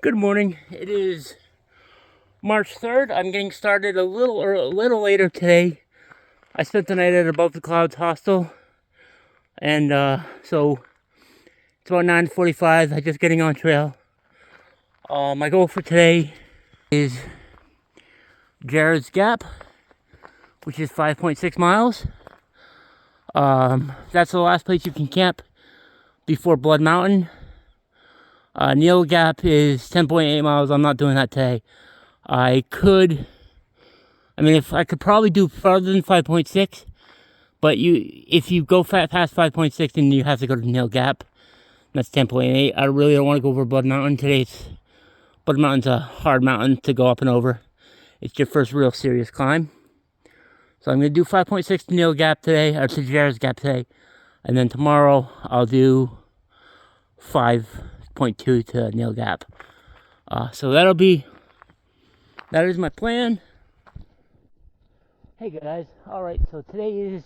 Good morning. It is March 3rd. I'm getting started a little later today. I spent the night at Above the Clouds hostel, and so it's about 9:45. I'm just getting on trail. My goal for today is Jared's Gap, which is 5.6 miles. That's the last place you can camp before Blood Mountain. Neel Gap is 10.8 miles. I'm not doing that today. If I could probably do farther than 5.6, but if you go past 5.6, then you have to go to Neel Gap. That's 10.8. I really don't want to go over Blood Mountain today. Blood Mountain's a hard mountain to go up and over. It's your first real serious climb. So I'm going to do 5.6 to Neel Gap today, or to Jared's Gap today. And then tomorrow I'll do 5.2 to Neel Gap. So that is my plan. Hey guys, alright, so today is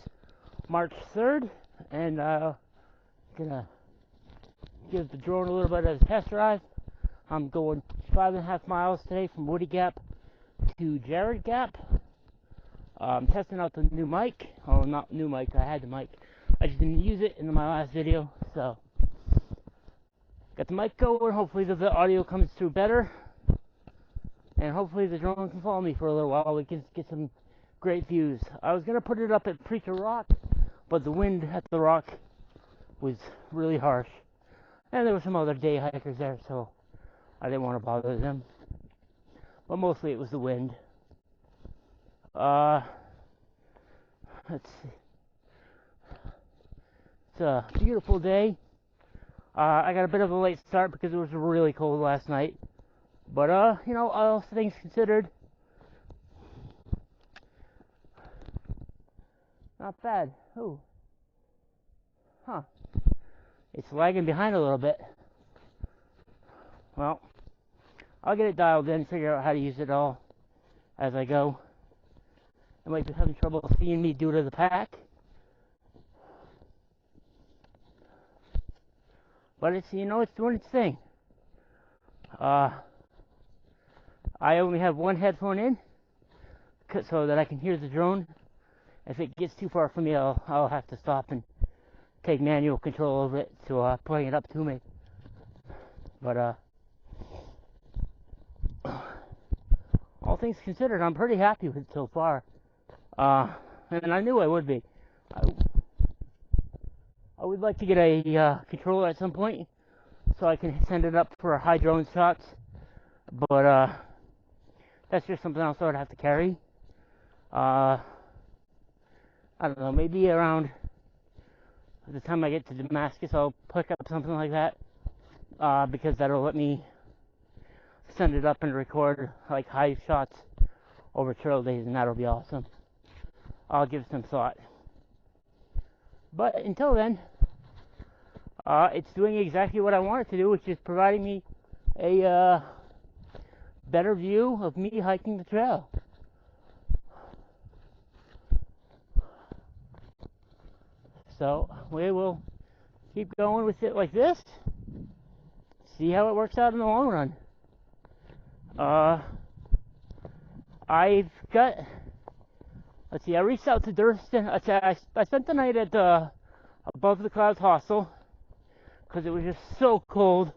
March 3rd, and gonna give the drone a little bit of a test drive. I'm going 5.5 miles today from Woody Gap to Jared Gap. I'm testing out the new mic. Oh, not new mic, I had the mic. I just didn't use it in my last video, so got the mic going. Hopefully the audio comes through better, and hopefully the drone can follow me for a little while. We can get some great views. I was gonna put it up at Preacher Rock, but the wind at the rock was really harsh, and there were some other day hikers there, so I didn't want to bother them. But mostly it was the wind. Let's see. It's a beautiful day. I got a bit of a late start because it was really cold last night, but all things considered, not bad. Ooh. Huh. It's lagging behind a little bit. Well, I'll get it dialed in, figure out how to use it all as I go. I might be having trouble seeing me due to the pack, but it's doing its thing. I only have one headphone in so that I can hear the drone. If it gets too far from me, I'll have to stop and take manual control over it to bring it up to me. But all things considered, I'm pretty happy with it so far. And I knew I would be. I would like to get a controller at some point so I can send it up for high drone shots. But that's just something else I would have to carry. I don't know, maybe around the time I get to Damascus, I'll pick up something like that, because that'll let me send it up and record like high shots over trail days, and that'll be awesome. I'll give some thought. But until then, it's doing exactly what I want it to do, which is providing me a better view of me hiking the trail. So we will keep going with it like this, see how it works out in the long run. I've got, let's see, I reached out to Durston. I spent the night at the Above the Clouds hostel because it was just so cold.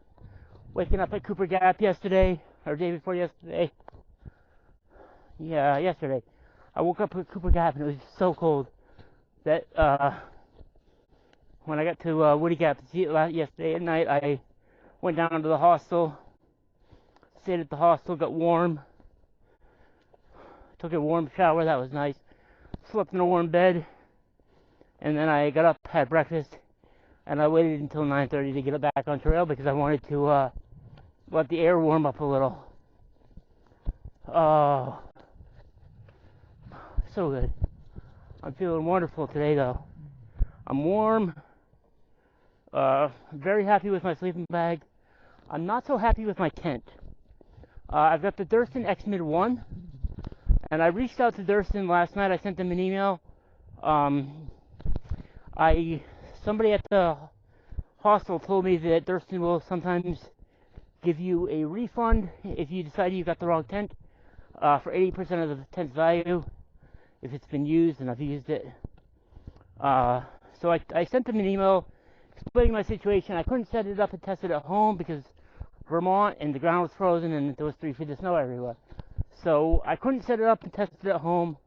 Waking up at Cooper Gap yesterday, or day before yesterday. Yeah, yesterday. I woke up at Cooper Gap and it was so cold that when I got to Woody Gap yesterday at night, I went down to the hostel, stayed at the hostel, got warm, took a warm shower, that was nice, slept in a warm bed, and then I got up, had breakfast, and I waited until 9:30 to get back on trail because I wanted to let the air warm up a little. Oh, so good. I'm feeling wonderful today though. I'm warm. Very happy with my sleeping bag. I'm not so happy with my tent. I've got the Durston X-Mid 1, and I reached out to Durston last night. I sent them an email. Somebody at the hostel told me that Durston will sometimes give you a refund if you decide you got the wrong tent for 80% of the tent's value if it's been used and I've used it. So I sent them an email explaining my situation. I couldn't set it up and test it at home because Vermont and the ground was frozen and there was 3 feet of snow everywhere. So I couldn't set it up and test it at home.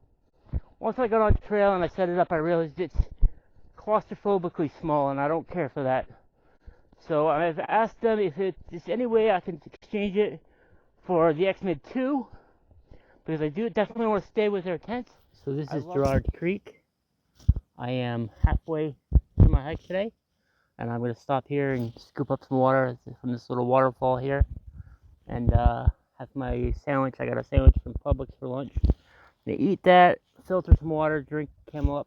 Once I got on the trail and I set it up, I realized it's claustrophobically small and I don't care for that. So I've asked them if there's any way I can exchange it for the X-Mid 2, because I do definitely want to stay with their tents. So this is Gerard Creek. I am halfway through my hike today, and I'm going to stop here and scoop up some water from this little waterfall here, and have my sandwich. I got a sandwich from Publix for lunch. I'm going to eat that, filter some water, drink Camel Up,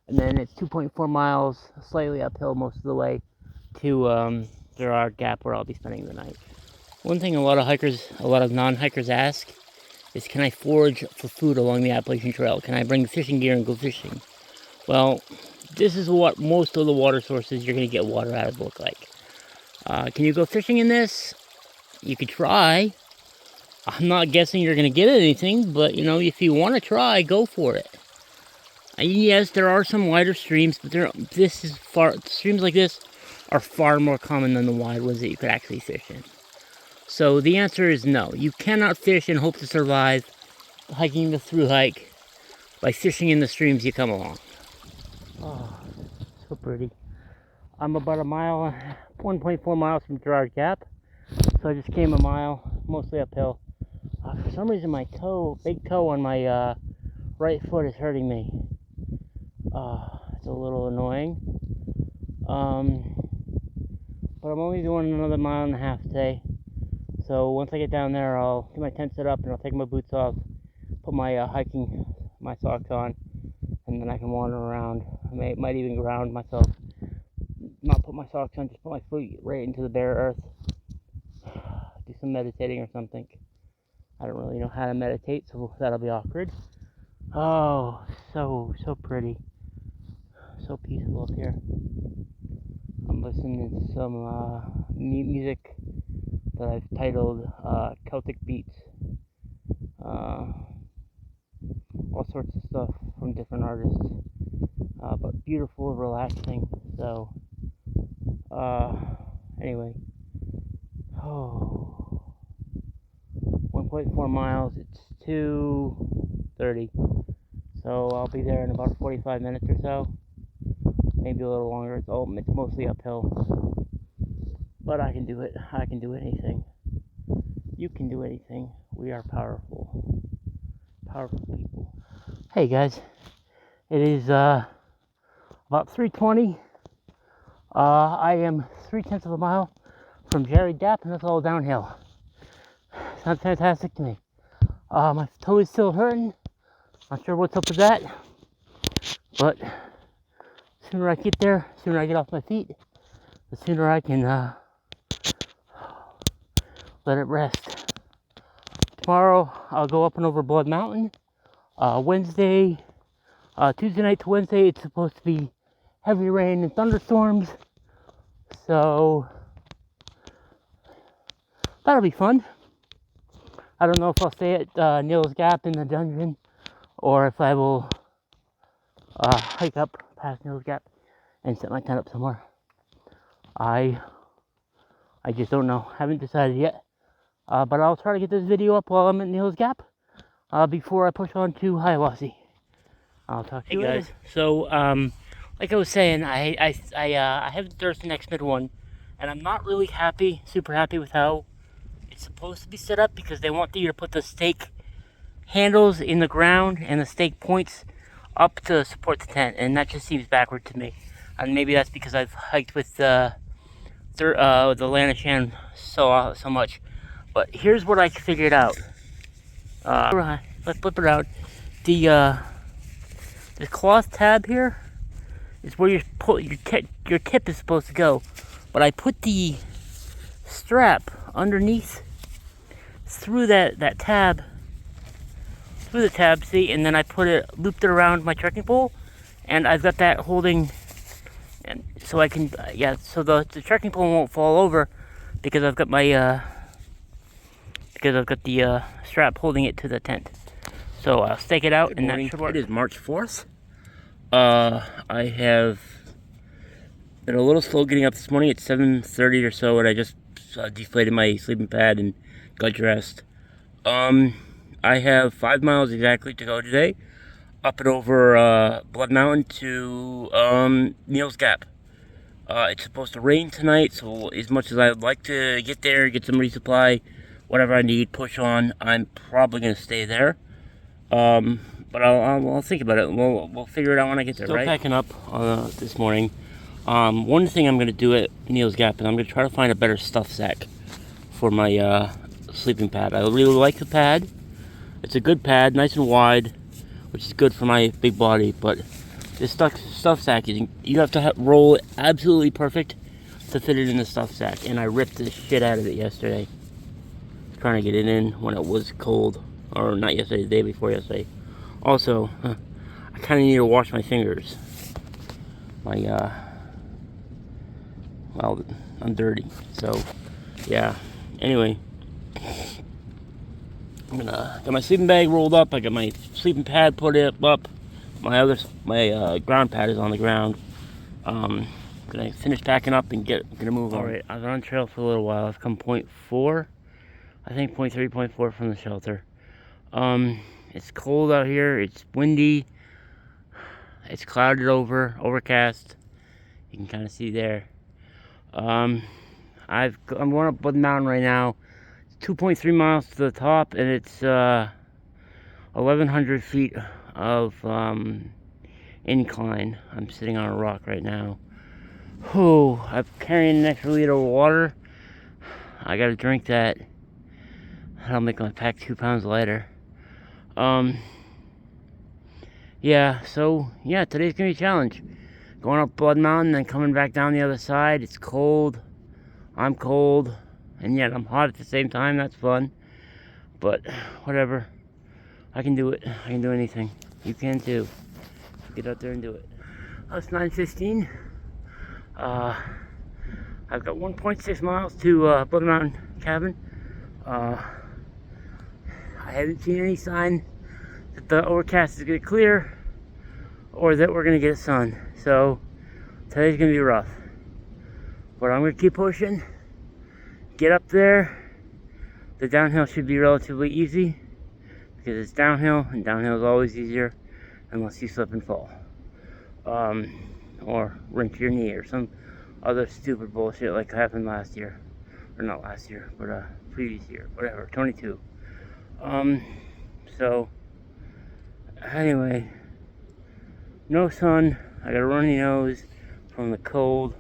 and then it's 2.4 miles, slightly uphill most of the way, to Neel Gap, where I'll be spending the night. One thing a lot of non-hikers ask is, can I forage for food along the Appalachian Trail? Can I bring fishing gear and go fishing? Well, this is what most of the water sources you're going to get water out of look like. Can you go fishing in this? You could try. I'm not guessing you're going to get anything, but you know, if you want to try, go for it. Yes, there are some wider streams, but streams like this are far more common than the wide ones that you could actually fish in. So the answer is no. You cannot fish and hope to survive hiking the thru hike by fishing in the streams you come along. Oh, so pretty. I'm about 1.4 miles from Neel Gap. So I just came a mile, mostly uphill. For some reason my big toe on my right foot is hurting me. It's a little annoying. But I'm only doing another 1.5 miles today. So once I get down there, I'll get my tent set up and I'll take my boots off, put my my socks on, and then I can wander around. I might even ground myself, not put my socks on, just put my feet right into the bare earth. Do some meditating or something. I don't really know how to meditate, so that'll be awkward. Oh, so pretty. So peaceful up here. I'm listening to some music that I've titled Celtic Beats. All sorts of stuff from different artists. But beautiful, relaxing. So, anyway. 1.4 miles, it's 2:30. So I'll be there in about 45 minutes or so. Maybe a little longer. It's mostly uphill. But I can do it. I can do anything. You can do anything. We are powerful. Powerful people. Hey guys. It is about 3:20. I am 0.3 of a mile from Neel Gap, and that's all downhill. Sounds fantastic to me. My toe is still hurting. Not sure what's up with that. But the sooner I get there, the sooner I get off my feet, the sooner I can let it rest. Tomorrow I'll go up and over Blood Mountain. Tuesday night to Wednesday, it's supposed to be heavy rain and thunderstorms. So that'll be fun. I don't know if I'll stay at Neel Gap in the dungeon, or if I will hike up past Neel Gap and set my tent up somewhere. I just don't know. Haven't decided yet. But I'll try to get this video up while I'm at Neel Gap before I push on to Hiawassee. I'll talk to you later. Guys. So, like I was saying, I have the Thurston X-Mid 1, and I'm not really super happy with how it's supposed to be set up, because they want you to put the stake handles in the ground and the stake points up to support the tent, and that just seems backward to me. And maybe that's because I've hiked with the Lanishan so much. But here's what I figured out. Let's flip it out. The cloth tab here is where your tip is supposed to go. But I put the strap underneath through that tab, see, and then I looped it around my trekking pole, and I've got that holding, and so I can, so the trekking pole won't fall over, because I've got my because I've got the strap holding it to the tent. So I'll stake it out and that should work. It is March 4th. I have been a little slow getting up this morning. It's 7:30 or so, and I just deflated my sleeping pad and got dressed. I have 5 miles exactly to go today, up and over Blood Mountain to Neel's Gap. It's supposed to rain tonight, so as much as I would like to get there, get some resupply, whatever I need, push on, I'm probably going to stay there. But I'll think about it. We'll figure it out when I get there, right? Still packing up this morning. One thing I'm going to do at Neel's Gap is I'm going to try to find a better stuff sack for my sleeping pad. I really like the pad. It's a good pad, nice and wide, which is good for my big body, but this stuff sack, you have to roll it absolutely perfect to fit it in the stuff sack, and I ripped the shit out of it yesterday. Trying to get it in when it was cold, or not yesterday, the day before yesterday. Also, I kind of need to wash my fingers. Well, I'm dirty, so yeah. Anyway, I'm gonna get my sleeping bag rolled up. I got my sleeping pad put up. My ground pad is on the ground. Gonna finish packing up and gonna move on. All right, I've been on trail for a little while. I've come 0.4, I think 0.3, 0.4 from the shelter. It's cold out here. It's windy. It's clouded over, overcast. You can kind of see there. I'm going up Blood Mountain right now. It's 2.3 miles to the top, and it's 1,100 feet of incline. I'm sitting on a rock right now. Whew, I'm carrying an extra liter of water. I gotta drink that. That'll make my pack 2 pounds lighter. Yeah, so yeah, today's gonna be a challenge. Going up Blood Mountain, then coming back down the other side. It's cold. I'm cold, and yet I'm hot at the same time. That's fun. But whatever. I can do it. I can do anything. You can too. Get out there and do it. It's 9:15. I've got 1.6 miles to Blood Mountain cabin. I haven't seen any sign that the overcast is gonna clear or that we're gonna get sun. So today's gonna be rough. But I'm gonna keep pushing. Get up there. The downhill should be relatively easy because it's downhill, and downhill is always easier unless you slip and fall. Or rink your knee or some other stupid bullshit like happened last year. Or not last year, but previous year, whatever, 22. So anyway, no sun. I got a runny nose from the cold.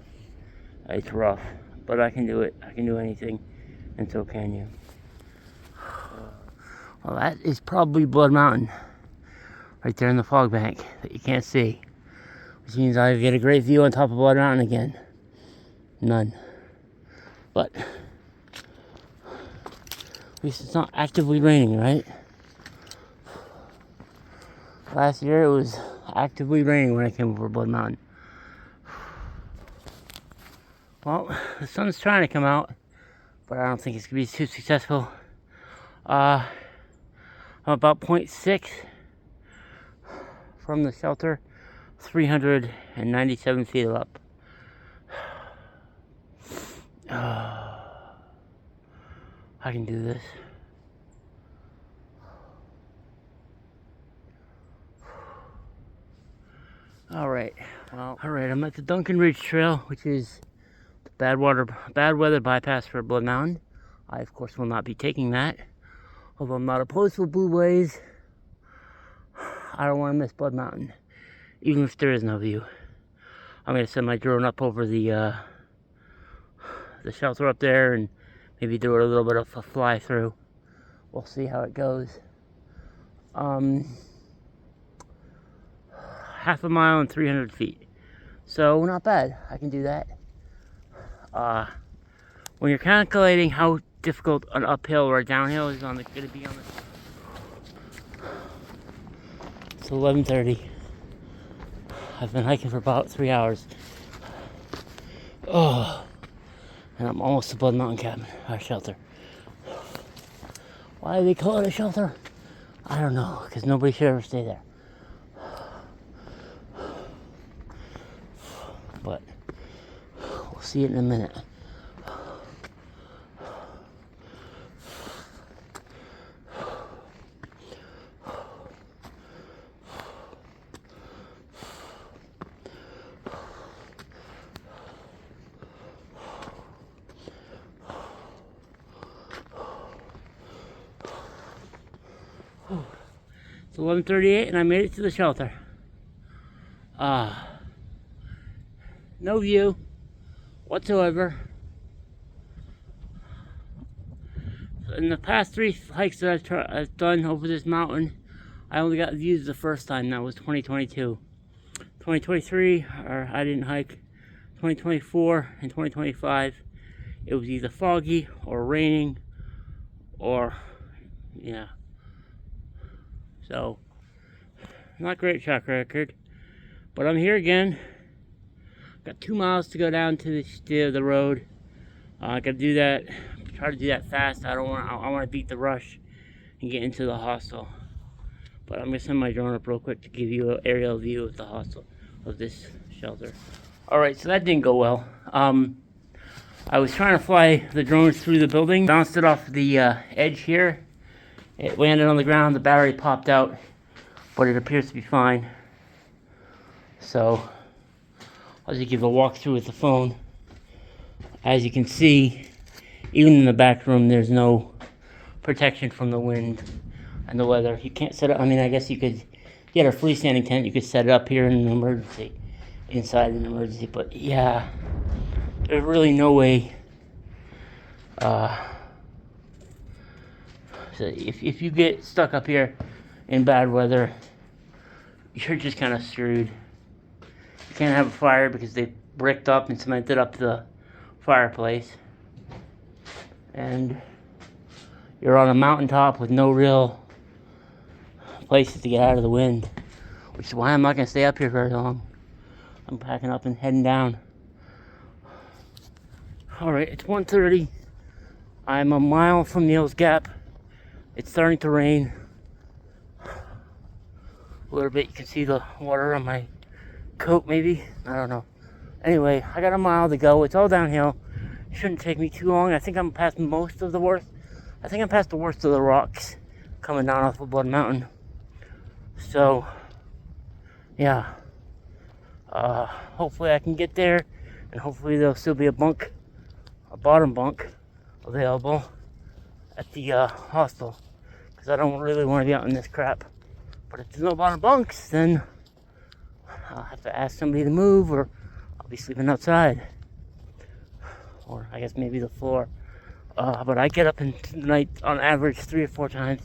It's rough, but I can do it. I can do anything, and so can you. Well, that is probably Blood Mountain, right there in the fog bank that you can't see, which means I get a great view on top of Blood Mountain again. None. But at least it's not actively raining, right? Last year it was actively raining when I came over Blood Mountain. Well, the sun's trying to come out, but I don't think it's going to be too successful. I'm about 0.6 from the shelter, 397 feet up. I can do this. Alright, I'm at the Duncan Ridge Trail, which is the bad weather bypass for Blood Mountain. I, of course, will not be taking that. Although I'm not opposed to Blue Blaze, I don't want to miss Blood Mountain, even if there is no view. I'm going to send my drone up over the shelter up there and maybe do a little bit of a fly through. We'll see how it goes. Half a mile and 300 feet. So not bad. I can do that. When you're calculating how difficult an uphill or a downhill is going to be on the... It's 11:30. I've been hiking for about 3 hours. Oh, and I'm almost to Blood Mountain cabin, our shelter. Why do they call it a shelter? I don't know, because nobody should ever stay there. But we'll see it in a minute. It's 11:38 and I made it to the shelter. No view whatsoever. In the past 3 hikes that I've done over this mountain, I only got views the first time. That was 2022. 2023, or I didn't hike. 2024 and 2025, it was either foggy or raining, or yeah. So, not great track record, but I'm here again. Got 2 miles to go down to the road. I gotta do that. Try to do that fast. I want to beat the rush and get into the hostel. But I'm gonna send my drone up real quick to give you an aerial view of the hostel, of this shelter. All right, so that didn't go well. I was trying to fly the drone through the building, bounced it off the edge here. It landed on the ground. The battery popped out, but it appears to be fine. So I'll just give a walkthrough with the phone. As you can see, even in the back room, there's no protection from the wind and the weather. You can't set it. I mean, I guess you could get a freestanding tent. You could set it up here in an emergency, inside an emergency. But yeah, there's really no way. So if you get stuck up here in bad weather, you're just kind of screwed. You can't have a fire because they bricked up and cemented up the fireplace. And you're on a mountaintop with no real places to get out of the wind, which is why I'm not going to stay up here very long. I'm packing up and heading down. Alright, it's 1:30. I'm a mile from Neel Gap. It's starting to rain a little bit. You can see the water on my coat, maybe. I don't know. Anyway, I got a mile to go. It's all downhill. It shouldn't take me too long. I think I'm past most of the worst. I think I'm past the worst of the rocks coming down off of Blood Mountain. So, yeah. Hopefully I can get there, and hopefully there'll still be a bottom bunk available at the hostel, because I don't really want to be out in this crap. But if there's no bottom bunks, then I'll have to ask somebody to move, or I'll be sleeping outside, or I guess maybe the floor. But I get up in the night on average 3 or 4 times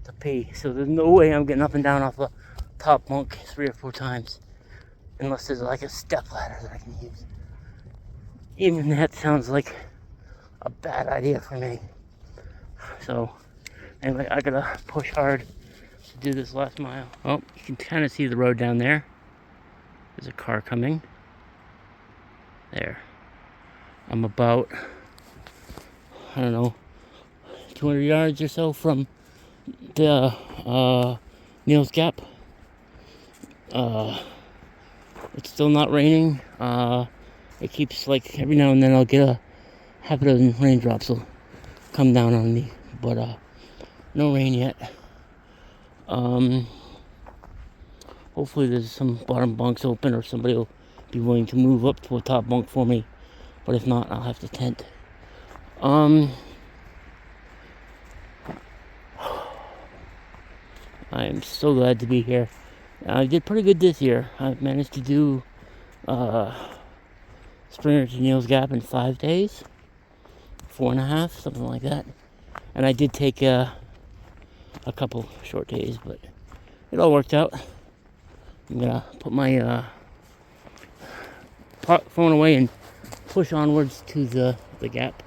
to pee, so there's no way I'm getting up and down off the top bunk 3 or 4 times, unless there's like a step ladder that I can use. Even that sounds like a bad idea for me. So anyway, I gotta push hard to do this last mile. Oh, you can kind of see the road down there. There's a car coming. There. I'm about, I don't know, 200 yards or so from the Neel Gap. It's still not raining. It keeps, like, every now and then I'll get a half a dozen raindrops will come down on me, but no rain yet. Hopefully there's some bottom bunks open, or somebody will be willing to move up to a top bunk for me. But if not, I'll have to tent. I am so glad to be here. I did pretty good this year. I managed to do Springer to Neel Gap in 5 days, 4.5, something like that. And I did take a couple short days, but it all worked out. I'm gonna put my phone away and push onwards to the gap.